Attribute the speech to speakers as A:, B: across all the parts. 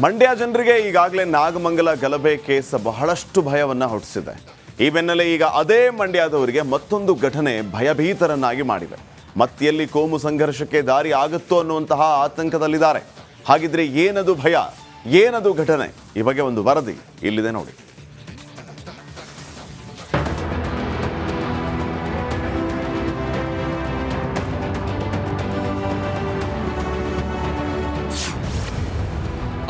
A: ಮಂಡ್ಯ ಜನರಿಗೆ ಈಗಾಗಲೇ ನಾಗಮಂಗಲ ಗಲಭೆ ಕೇಸ್ ಬಹಳಷ್ಟು ಭಯವನ್ನ ಹುಟ್ಟಿಸಿದೆ. ಈ ಬೆನ್ನಲ್ಲೇ ಈಗ ಅದೇ ಮಂಡ್ಯದವರಿಗೆ ಮತ್ತೊಂದು ಘಟನೆ ಭಯಭೀತರನ್ನಾಗಿ ಮಾಡಿದೆ. ಮತ್ತೆಲ್ಲಿ ಕೋಮು ಸಂಘರ್ಷಕ್ಕೆ ದಾರಿ ಆಗುತ್ತೋ ಅನ್ನುವಂತಹ ಆತಂಕದಲ್ಲಿದ್ದಾರೆ. ಹಾಗಿದ್ರೆ ಏನದು ಭಯ, ಏನದು ಘಟನೆ? ಈ ಬಗ್ಗೆ ಒಂದು ವರದಿ ಇಲ್ಲಿದೆ ನೋಡಿ.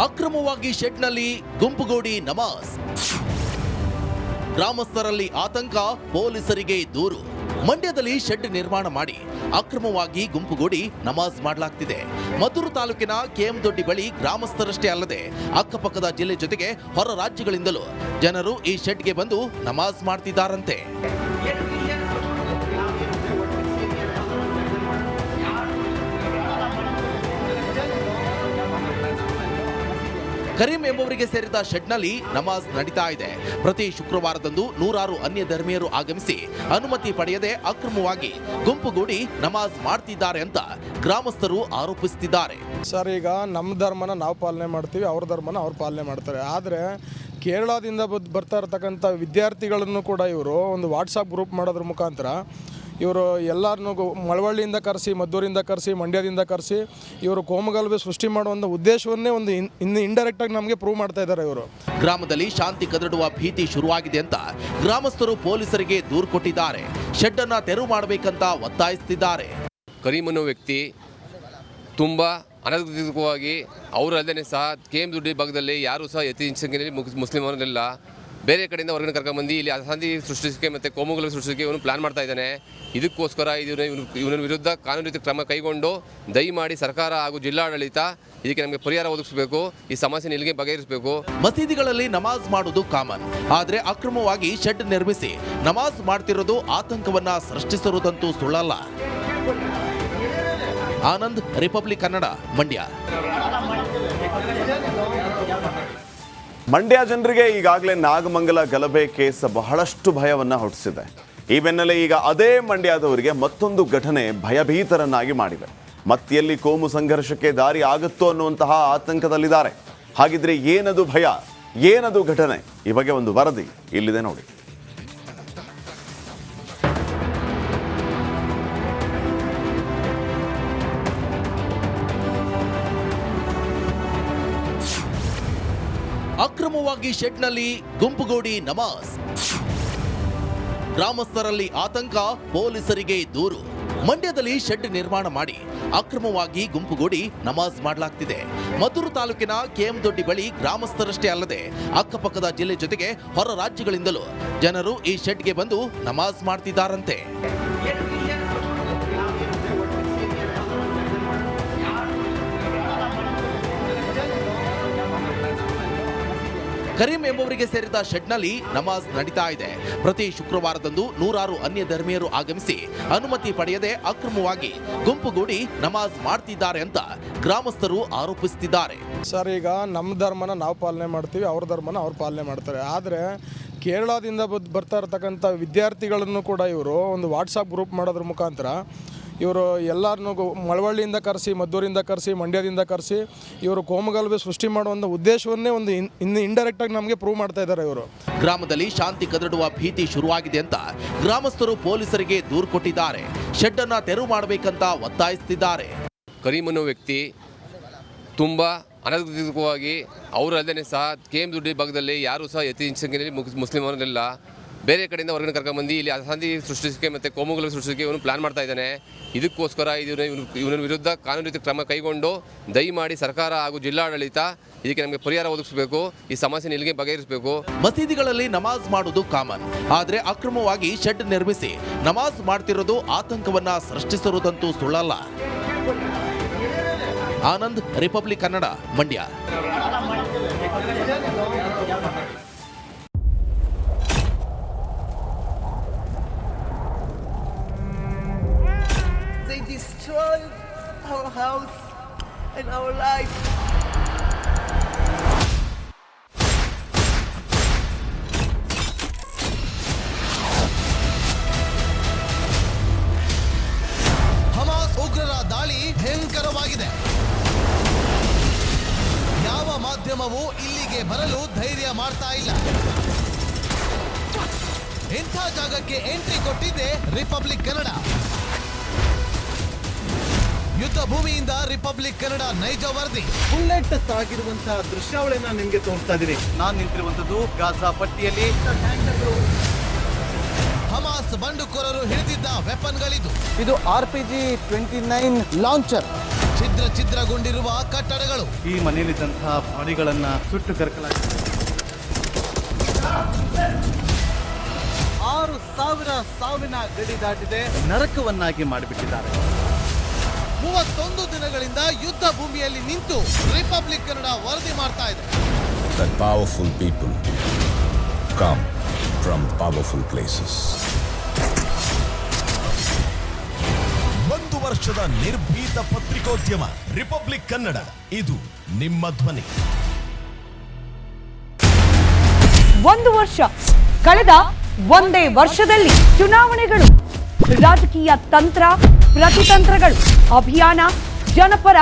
B: ಅಕ್ರಮವಾಗಿ ಶೆಡ್ನಲ್ಲಿ ಗುಂಪುಗೂಡಿ ನಮಾಜ್, ಗ್ರಾಮಸ್ಥರಲ್ಲಿ ಆತಂಕ, ಪೊಲೀಸರಿಗೆ ದೂರು. ಮಂಡ್ಯದಲ್ಲಿ ಶೆಡ್ ನಿರ್ಮಾಣ ಮಾಡಿ ಅಕ್ರಮವಾಗಿ ಗುಂಪುಗೂಡಿ ನಮಾಜ್ ಮಾಡಲಾಗ್ತಿದೆ. ಮದ್ದೂರು ತಾಲೂಕಿನ ಕೆಎಂದೊಡ್ಡಿ ಬಳಿ ಗ್ರಾಮಸ್ಥರಷ್ಟೇ ಅಲ್ಲದೆ ಅಕ್ಕಪಕ್ಕದ ಜಿಲ್ಲೆ ಜೊತೆಗೆ ಹೊರ ರಾಜ್ಯಗಳಿಂದಲೂ ಜನರು ಈ ಶೆಡ್ಗೆ ಬಂದು ನಮಾಜ್ ಮಾಡ್ತಿದ್ದಾರಂತೆ. ಕರೀಂ ಎಂಬುವರಿಗೆ ಸೇರಿದ ಶೆಡ್ನಲ್ಲಿ ನಮಾಜ್ ನಡೀತಾ ಇದೆ. ಪ್ರತಿ ಶುಕ್ರವಾರದಂದು ನೂರಾರು ಅನ್ಯ ಧರ್ಮೀಯರು ಆಗಮಿಸಿ ಅನುಮತಿ ಪಡೆಯದೆ ಅಕ್ರಮವಾಗಿ ಗುಂಪುಗೂಡಿ ನಮಾಜ್ ಮಾಡ್ತಿದ್ದಾರೆ ಅಂತ ಗ್ರಾಮಸ್ಥರು ಆರೋಪಿಸುತ್ತಿದ್ದಾರೆ.
C: ಸರ್, ಈಗ ನಮ್ಮ ಧರ್ಮನ ನಾವು ಪಾಲನೆ ಮಾಡ್ತೀವಿ, ಅವ್ರ ಧರ್ಮನ ಅವ್ರು ಪಾಲನೆ ಮಾಡ್ತಾರೆ. ಆದರೆ ಕೇರಳದಿಂದ ಬರ್ತಾ ಇರತಕ್ಕಂಥ ವಿದ್ಯಾರ್ಥಿಗಳನ್ನು ಕೂಡ ಇವರು ಒಂದು ವಾಟ್ಸಪ್ ಗ್ರೂಪ್ ಮಾಡೋದ್ರ ಮುಖಾಂತರ ಇವರು ಎಲ್ಲರನ್ನೂ ಮಳವಳ್ಳಿಯಿಂದ ಕರೆಸಿ, ಮದ್ದೂರಿಂದ ಕರೆಸಿ, ಮಂಡ್ಯದಿಂದ ಕರೆಸಿ ಇವರು ಕೋಮುಗಲಭೆ ಸೃಷ್ಟಿ ಮಾಡುವಂಥ ಉದ್ದೇಶವನ್ನೇ ಒಂದು ಇಂಡೈರೆಕ್ಟಾಗಿ ನಮಗೆ ಪ್ರೂವ್ ಮಾಡ್ತಾ ಇದ್ದಾರೆ. ಇವರು
B: ಗ್ರಾಮದಲ್ಲಿ ಶಾಂತಿ ಕದಡುವ ಭೀತಿ ಶುರುವಾಗಿದೆ ಅಂತ ಗ್ರಾಮಸ್ಥರು ಪೊಲೀಸರಿಗೆ ದೂರು ಕೊಟ್ಟಿದ್ದಾರೆ. ಶೆಡ್ ಅನ್ನ ತೆರವು ಮಾಡಬೇಕಂತ ಒತ್ತಾಯಿಸುತ್ತಿದ್ದಾರೆ.
D: ಕರೀಂ ಅನ್ನೋ ವ್ಯಕ್ತಿ ತುಂಬ ಅನಧಿಕೃತವಾಗಿ ಅವರಲ್ಲದೆ ಸಹ ಕೆಎಂದೊಡ್ಡಿ ಭಾಗದಲ್ಲಿ ಯಾರೂ ಸಹ ಯಥೇಚ್ಛವಾಗಿ ಮುಸ್ಲಿಮರನ್ನೆಲ್ಲ ಬೇರೆ ಕಡೆಯಿಂದ ಹೊರಗಡೆ ಕರ್ಕೊಂಡ್ಬಂದು ಇಲ್ಲಿ ಅಶಾಂತಿ ಸೃಷ್ಟಿಸೋಕ್ಕೆ ಮತ್ತು ಕೋಮುಗಲಭೆ ಸೃಷ್ಟಿಸೋಕ್ಕೆ ಇವನು ಪ್ಲಾನ್ ಮಾಡ್ತಾ ಇದ್ದಾನೆ. ಇದಕ್ಕೋಸ್ಕರ ಇವನ ವಿರುದ್ಧ ಕಾನೂನು ರೀತಿ ಕ್ರಮ ಕೈಗೊಂಡು ದಯಮಾಡಿ ಸರ್ಕಾರ ಹಾಗೂ ಜಿಲ್ಲಾಡಳಿತ ಇದಕ್ಕೆ ನಮಗೆ ಪರಿಹಾರ ಒದಗಿಸಬೇಕು. ಈ ಸಮಸ್ಯೆ ಇಲ್ಲಿಗೆ ಬಗೆಹರಿಸಬೇಕು.
B: ಮಸೀದಿಗಳಲ್ಲಿ ನಮಾಜ್ ಮಾಡುವುದು ಕಾಮನ್, ಆದರೆ ಅಕ್ರಮವಾಗಿ ಶೆಡ್ ನಿರ್ಮಿಸಿ ನಮಾಜ್ ಮಾಡ್ತಿರೋದು ಆತಂಕವನ್ನ ಸೃಷ್ಟಿಸಿರುವುದಂತೂ ಸುಳ್ಳಲ್ಲ. ಆನಂದ್, ರಿಪಬ್ಲಿಕ್ ಕನ್ನಡ, ಮಂಡ್ಯ.
A: ಮಂಡ್ಯ ಜನರಿಗೆ ಈಗಾಗಲೇ ನಾಗಮಂಗಲ ಗಲಭೆ ಕೇಸ್ ಬಹಳಷ್ಟು ಭಯವನ್ನ ಹುಟ್ಟಿಸಿದೆ. ಈ ಬೆನ್ನಲ್ಲೇ ಈಗ ಅದೇ ಮಂಡ್ಯದವರಿಗೆ ಮತ್ತೊಂದು ಘಟನೆ ಭಯಭೀತರನ್ನಾಗಿ ಮಾಡಿದೆ. ಮತ್ತೆಲ್ಲಿ ಕೋಮು ಸಂಘರ್ಷಕ್ಕೆ ದಾರಿ ಆಗುತ್ತೋ ಅನ್ನುವಂತಹ ಆತಂಕದಲ್ಲಿದ್ದಾರೆ. ಹಾಗಿದ್ರೆ ಏನದು ಭಯ, ಏನದು ಘಟನೆ? ಈ ಬಗ್ಗೆ ಒಂದು ವರದಿ ಇಲ್ಲಿದೆ ನೋಡಿ.
B: ಅಕ್ರಮವಾಗಿ ಶೆಡ್ನಲ್ಲಿ ಗುಂಪುಗೂಡಿ ನಮಾಜ್, ಗ್ರಾಮಸ್ಥರಲ್ಲಿ ಆತಂಕ, ಪೊಲೀಸರಿಗೆ ದೂರು. ಮಂಡ್ಯದಲ್ಲಿ ಶೆಡ್ ನಿರ್ಮಾಣ ಮಾಡಿ ಅಕ್ರಮವಾಗಿ ಗುಂಪುಗೂಡಿ ನಮಾಜ್ ಮಾಡಲಾಗ್ತಿದೆ. ಮದ್ದೂರು ತಾಲೂಕಿನ ಕೆಎಂದೊಡ್ಡಿ ಬಳಿ ಗ್ರಾಮಸ್ಥರಷ್ಟೇ ಅಲ್ಲದೆ ಅಕ್ಕಪಕ್ಕದ ಜಿಲ್ಲೆ ಜೊತೆಗೆ ಹೊರ ರಾಜ್ಯಗಳಿಂದಲೂ ಜನರು ಈ ಶೆಡ್ಗೆ ಬಂದು ನಮಾಜ್ ಮಾಡ್ತಿದ್ದಾರಂತೆ. ಕರೀಂ ಎಂಬುವರಿಗೆ ಸೇರಿದ ಶೆಡ್ನಲ್ಲಿ ನಮಾಜ್ ನಡೀತಾ ಇದೆ. ಪ್ರತಿ ಶುಕ್ರವಾರದಂದು ನೂರಾರು ಅನ್ಯ ಧರ್ಮೀಯರು ಆಗಮಿಸಿ ಅನುಮತಿ ಪಡೆಯದೆ ಅಕ್ರಮವಾಗಿ ಗುಂಪುಗೂಡಿ ನಮಾಜ್ ಮಾಡ್ತಿದ್ದಾರೆ ಅಂತ ಗ್ರಾಮಸ್ಥರು ಆರೋಪಿಸುತ್ತಿದ್ದಾರೆ.
C: ಸರ್, ಈಗ ನಮ್ಮ ಧರ್ಮನ ನಾವು ಪಾಲನೆ ಮಾಡ್ತೀವಿ, ಅವ್ರ ಧರ್ಮನ ಅವ್ರು ಪಾಲನೆ ಮಾಡ್ತಾರೆ. ಆದರೆ ಕೇರಳದಿಂದ ಬರ್ತಾ ಇರತಕ್ಕಂಥ ವಿದ್ಯಾರ್ಥಿಗಳನ್ನು ಕೂಡ ಇವರು ಒಂದು ವಾಟ್ಸಪ್ ಗ್ರೂಪ್ ಮಾಡೋದ್ರ ಮುಖಾಂತರ ಇವರು ಎಲ್ಲರನ್ನೂ ಮಳವಳ್ಳಿಯಿಂದ ಕರೆಸಿ, ಮದ್ದೂರಿಂದ ಕರೆಸಿ, ಮಂಡ್ಯದಿಂದ ಕರೆಸಿ ಇವರು ಕೋಮುಗಲಭೆ ಸೃಷ್ಟಿ ಮಾಡುವಂಥ ಉದ್ದೇಶವನ್ನೇ ಒಂದು ಇಂಡೈರೆಕ್ಟಾಗಿ ನಮಗೆ ಪ್ರೂವ್ ಮಾಡ್ತಾ ಇದ್ದಾರೆ. ಇವರು
B: ಗ್ರಾಮದಲ್ಲಿ ಶಾಂತಿ ಕದಡುವ ಭೀತಿ ಶುರುವಾಗಿದೆ ಅಂತ ಗ್ರಾಮಸ್ಥರು ಪೊಲೀಸರಿಗೆ ದೂರು ಕೊಟ್ಟಿದ್ದಾರೆ. ಶೆಡ್ ಅನ್ನ ತೆರವು ಮಾಡಬೇಕಂತ ಒತ್ತಾಯಿಸುತ್ತಿದ್ದಾರೆ.
D: ಕರೀಂ ಅನ್ನೋ ವ್ಯಕ್ತಿ ತುಂಬ ಅನಧಿಕೃತವಾಗಿ ಅವರಲ್ಲದೆ ಸಹ ಕೆಎಂದೊಡ್ಡಿ ಭಾಗದಲ್ಲಿ ಯಾರೂ ಸಹ ಯಥೇಚ್ಛವಾಗಿ ಮುಸ್ಲಿಮರನ್ನೆಲ್ಲ ಬೇರೆ ಕಡೆಯಿಂದ ಹೊರಗಡೆ ಕರ್ಕೊಂಡ್ಬಂದು ಇಲ್ಲಿ ಅಶಾಂತಿ ಸೃಷ್ಟಿಸೋಕ್ಕೆ ಮತ್ತು ಕೋಮುಗಲಭೆ ಸೃಷ್ಟಿಸೋಕ್ಕೆ ಇವನು ಪ್ಲಾನ್ ಮಾಡ್ತಾ ಇದ್ದಾನೆ. ಇದಕ್ಕೋಸ್ಕರ ಇವನ ವಿರುದ್ಧ ಕಾನೂನು ರೀತಿ ಕ್ರಮ ಕೈಗೊಂಡು ದಯಮಾಡಿ ಸರ್ಕಾರ ಹಾಗೂ ಜಿಲ್ಲಾಡಳಿತ ಇದಕ್ಕೆ ನಮಗೆ ಪರಿಹಾರ ಒದಗಿಸಬೇಕು. ಈ ಸಮಸ್ಯೆ ಇಲ್ಲಿಗೆ ಬಗೆಹರಿಸಬೇಕು.
B: ಮಸೀದಿಗಳಲ್ಲಿ ನಮಾಜ್ ಮಾಡುವುದು ಕಾಮನ್, ಆದರೆ ಅಕ್ರಮವಾಗಿ ಶೆಡ್ ನಿರ್ಮಿಸಿ ನಮಾಜ್ ಮಾಡ್ತಿರೋದು ಆತಂಕವನ್ನ ಸೃಷ್ಟಿಸಿರುವುದಂತೂ ಸುಳ್ಳಲ್ಲ. Anand, republic Kannada, Mandya.
E: They destroyed our house and our life.
F: Hamas ಉಗ್ರರ ದಾಳಿ ಭಯಂಕರವಾಗಿದೆ. ಯಾವ ಮಾಧ್ಯಮ
B: ಮಾಧ್ಯಮವು ಇಲ್ಲಿಗೆ ಬರಲು ಧೈರ್ಯ ಮಾಡ್ತಾ ಇಲ್ಲ. ಇಂಥ ಜಾಗಕ್ಕೆ ಎಂಟ್ರಿ ಕೊಟ್ಟಿದೆ ರಿಪಬ್ಲಿಕ್ ಕನ್ನಡ. ಯುದ್ಧ ಭೂಮಿಯಿಂದ ರಿಪಬ್ಲಿಕ್ ಕನ್ನಡ ನೈಜ ವರದಿ.
F: ಬುಲೆಟ್ ತಾಗಿರುವಂತಹ ದೃಶ್ಯಾವಳಿಯನ್ನ ನಿಮ್ಗೆ ತೋರಿಸ್ತಾ ಇದೀನಿ. ನಾನು ನಿಂತಿರುವಂತದ್ದು ಗಾಜಾ ಪಟ್ಟಿಯಲ್ಲಿ.
B: ಹಮಾಸ್ ಬಂಡುಕೋರರು ಹಿಡಿದಿದ್ದ ವೆಪನ್ಗಳಿದು.
F: ಇದು RPG-29 ಲಾಂಚರ್.
B: ಛಿದ್ರಗೊಂಡಿರುವ ಕಟ್ಟಡಗಳು.
F: ಈ ಮನೆಯಲ್ಲಿದ್ದಂತಹ ಬಾಡಿಗಳನ್ನ ಸುಟ್ಟು ಕರಕಲಾಗಿದೆ. 6,000 ಸಾವಿನ ಗಡಿ ದಾಟಿದೆ, ನರಕವನ್ನಾಗಿ ಮಾಡಿಬಿಟ್ಟಿದ್ದಾರೆ.
B: 31 ದಿನಗಳಿಂದ ಯುದ್ಧ ಭೂಮಿಯಲ್ಲಿ ನಿಂತು ರಿಪಬ್ಲಿಕ್ ಕನ್ನಡ ವರದಿ ಮಾಡ್ತಾ ಇದೆ.
G: That powerful people come from powerful places.
H: 1 ವರ್ಷದ ನಿರ್ಭೀತ ಪತ್ರಿಕೋದ್ಯಮ ರಿಪಬ್ಲಿಕ್ ಕನ್ನಡ, ಇದು ನಿಮ್ಮ ಧ್ವನಿ.
I: 1 ವರ್ಷ ಕಳೆದ ಒಂದೇ ವರ್ಷದಲ್ಲಿ ಚುನಾವಣೆಗಳು, ರಾಜಕೀಯ ತಂತ್ರ ಪ್ರತಿತಂತ್ರಗಳು, ಅಭಿಯಾನ, ಜನಪರ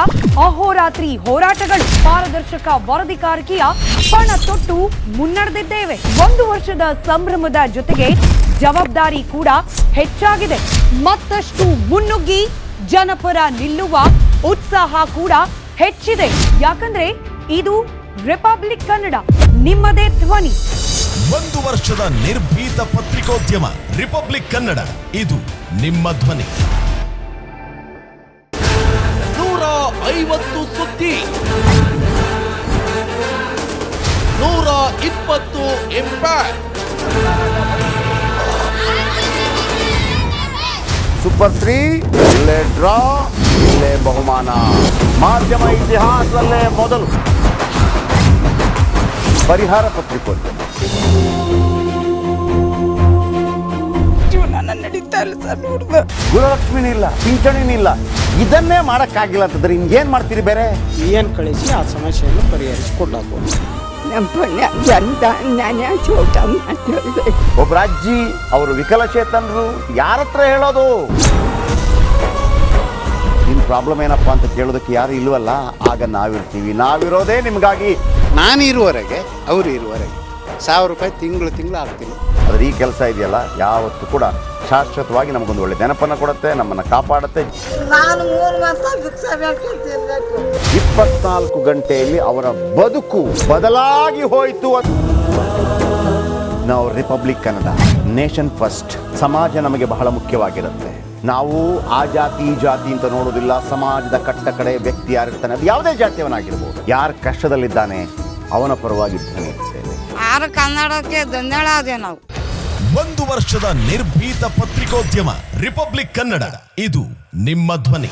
I: ಅಹೋರಾತ್ರಿ ಹೋರಾಟಗಳು, ಪಾರದರ್ಶಕ ವರದಿಗಾರಿಕೆಯ ಪಣ ತೊಟ್ಟು ಮುನ್ನಡೆದಿದ್ದೇವೆ. 1 ವರ್ಷದ ಸಂಭ್ರಮದ ಜೊತೆಗೆ ಜವಾಬ್ದಾರಿ ಕೂಡ ಹೆಚ್ಚಾಗಿದೆ. ಮತ್ತಷ್ಟು ಮುನ್ನುಗ್ಗಿ ಜನಪರ ನಿಲ್ಲುವ ಉತ್ಸಾಹ ಕೂಡ ಹೆಚ್ಚಿದೆ. ಯಾಕಂದ್ರೆ ಇದು ರಿಪಬ್ಲಿಕ್ ಕನ್ನಡ, ನಿಮ್ಮದೇ ಧ್ವನಿ.
H: 1 ವರ್ಷದ ನಿರ್ಭೀತ ಪತ್ರಿಕೋದ್ಯಮ ರಿಪಬ್ಲಿಕ್ ಕನ್ನಡ, ಇದು ನಿಮ್ಮ ಧ್ವನಿ.
B: 150 ಸುದ್ದಿ, 120 ಇಂಪ್ಯಾಕ್ಟ್.
A: ಸೂಪರ್ 3 ಇಲ್ಲೇ ಡ್ರಾ, ಇಲ್ಲೇ ಬಹುಮಾನ. ಮಾಧ್ಯಮ ಇತಿಹಾಸದಲ್ಲೇ ಮೊದಲು ಪರಿಹಾರ ಪತ್ರಿಕೋದ್ಯಮ.
I: ಜೀವನ ನಡೀತಾ ಇಲ್ಲ ಸರ್.
A: ಗುರುಲಕ್ಷ್ಮಿನಿಲ್ಲ, ಪಿಂಚಣಿನಿಲ್ಲ, ಇದನ್ನೇ ಮಾಡಕ್ಕಾಗಿಲ್ಲ ಅಂತಂದ್ರೆ ಇನ್ನೇನ್ ಮಾಡ್ತೀರಿ ಬೇರೆ?
C: ಏನು ಕಳಿಸಿ ಆ ಸಮಸ್ಯೆಯನ್ನು ಪರಿಹರಿಸಿಕೊಡ್ಲಾಗ್ಬೋದು.
A: ಒಬ್ಬ ಅಜ್ಜಿ, ಅವರು ವಿಕಲಚೇತನರು, ಯಾರ ಹತ್ರ ಹೇಳೋದು? ನಿನ್ ಪ್ರಾಬ್ಲಮ್ ಏನಪ್ಪಾ ಅಂತ ಕೇಳೋದಕ್ಕೆ ಯಾರು ಇಲ್ವಲ್ಲ. ಆಗ ನಾವಿರ್ತೀವಿ, ನಾವಿರೋದೇ ನಿಮ್ಗಾಗಿ.
J: ನಾನು ಇರುವವರೆಗೆ ಅವರು ಇರುವವರೆಗೆ 1,000 ರೂಪಾಯಿ ತಿಂಗಳು ಆಗ್ತೀನಿ.
A: ಆದ್ರೆ ಈ ಕೆಲಸ ಇದೆಯಲ್ಲ, ಯಾವತ್ತೂ ಕೂಡ ಶಾಶ್ವತವಾಗಿ ನಮಗೊಂದು ಒಳ್ಳೆ ನೆನಪನ್ನ ಕೊಡುತ್ತೆ, ನಮ್ಮನ್ನ ಕಾಪಾಡುತ್ತೆ.
E: ನಾನು 3 ಮಾಸ ಭಿಕ್ಷೆ ಬೇಡ್ಕೊಂಡು ತಿನ್ಬೇಕು.
A: 24 ಗಂಟೆಯಲ್ಲಿ ಅವರ ಬದುಕು ಬದಲಾಗಿ ಹೋಯಿತು. ನಾವು ರಿಪಬ್ಲಿಕ್ ಕನ್ನಡ, ನೇಷನ್ ಫಸ್ಟ್. ಸಮಾಜ ನಮಗೆ ಬಹಳ ಮುಖ್ಯವಾಗಿರುತ್ತೆ. ನಾವು ಆ ಜಾತಿ ಈ ಜಾತಿ ಅಂತ ನೋಡೋದಿಲ್ಲ. ಸಮಾಜದ ಕಟ್ಟ ಕಡೆ ವ್ಯಕ್ತಿ ಯಾರಿರ್ತಾನೆ, ಅದು ಯಾವುದೇ ಜಾತಿಯವನಾಗಿರ್ಬೋದು, ಯಾರು ಕಷ್ಟದಲ್ಲಿದ್ದಾನೆ ಅವನ ಪರವಾಗಿ ಧ್ವನಿ ಎತ್ತುತ್ತೇವೆ.
I: ಕನ್ನಡಕ್ಕೆ ಧನ್ಯವಾದ. ನಾವು
H: 1 ವರ್ಷದ ನಿರ್ಭೀತ ಪತ್ರಿಕೋದ್ಯಮ ರಿಪಬ್ಲಿಕ್ ಕನ್ನಡ, ಇದು ನಿಮ್ಮ ಧ್ವನಿ.